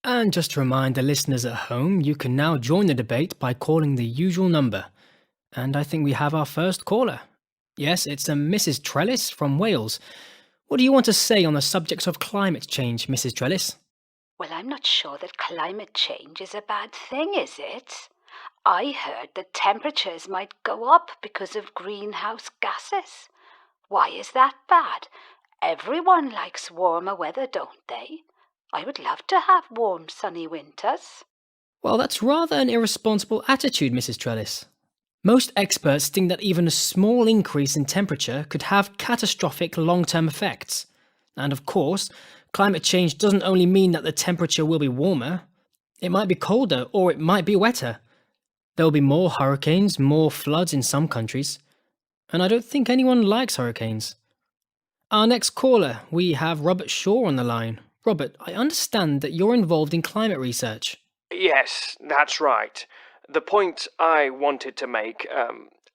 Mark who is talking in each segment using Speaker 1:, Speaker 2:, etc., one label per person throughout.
Speaker 1: And just to remind the listeners at home, you can now join the debate by calling the usual number. And I think we have our first caller. Yes, it's a Mrs. Trellis from Wales. What do you want to say on the subject of climate change, Mrs. Trellis?
Speaker 2: Well, I'm not sure that climate change is a bad thing, is it? I heard that temperatures might go up because of greenhouse gases. Why is that bad? Everyone likes warmer weather, don't they? I would love to have warm, sunny winters.
Speaker 1: Well, that's rather an irresponsible attitude, Mrs. Trellis. Most experts think that even a small increase in temperature could have catastrophic long term effects. And of course, climate change doesn't only mean that the temperature will be warmer, it might be colder or it might be wetter. There will be more hurricanes, more floods in some countries. And I don't think anyone likes hurricanes. Our next caller, we have Robert Shaw on the line. Robert, I understand that you're involved in climate research.
Speaker 3: Yes, that's right. The point I wanted to make,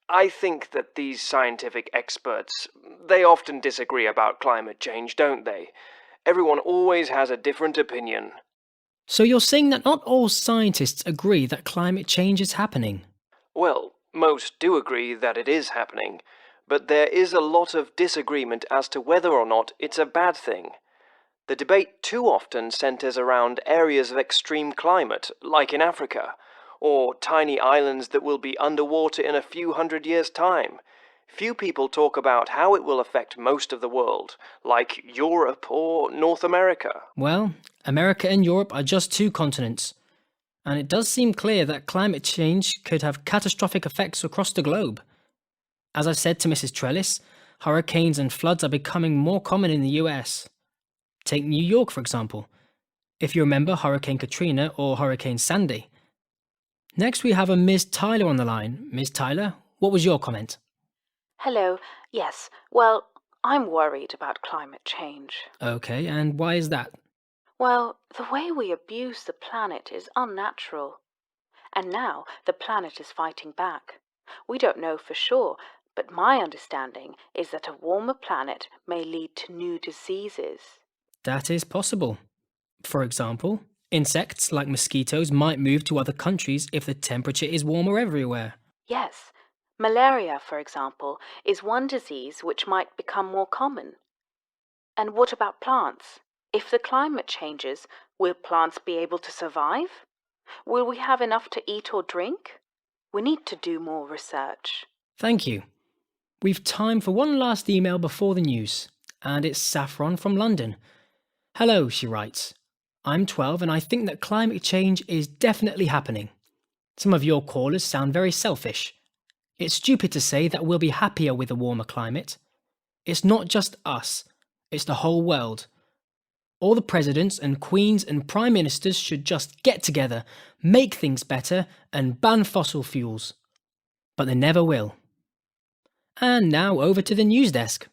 Speaker 3: I think that these scientific experts, they often disagree about climate change, don't they? Everyone always has a different opinion.
Speaker 1: So you're saying that not all scientists agree that climate change is happening?
Speaker 3: Well, most do agree that it is happening, but there is a lot of disagreement as to whether or not it's a bad thing. The debate too often centers around areas of extreme climate, like in Africa, or tiny islands that will be underwater in a few hundred years' time. Few people talk about how it will affect most of the world, like Europe or North America.
Speaker 1: Well, America and Europe are just two continents. And it does seem clear that climate change could have catastrophic effects across the globe. As I said to Mrs. Trellis, hurricanes and floods are becoming more common in the US. Take New York, for example, if you remember Hurricane Katrina or Hurricane Sandy. Next, we have a Ms. Tyler on the line. Ms. Tyler, what was your comment?
Speaker 2: Hello. Yes, well, I'm worried about climate change.
Speaker 1: Okay, and why is that?
Speaker 2: Well, the way we abuse the planet is unnatural. And now the planet is fighting back. We don't know for sure, but my understanding is that a warmer planet may lead to new diseases.
Speaker 1: That is possible. For example, insects like mosquitoes might move to other countries if the temperature is warmer everywhere.
Speaker 2: Yes, malaria, for example, is one disease which might become more common. And what about plants? If the climate changes, will plants be able to survive? Will we have enough to eat or drink? We need to do more research.
Speaker 1: Thank you. We've time for one last email before the news, and it's Saffron from London. Hello, she writes. I'm 12 and I think that climate change is definitely happening. Some of your callers sound very selfish. It's stupid to say that we'll be happier with a warmer climate. It's not just us, it's the whole world. All the presidents and queens and prime ministers should just get together, make things better, and ban fossil fuels. But they never will. And now over to the news desk.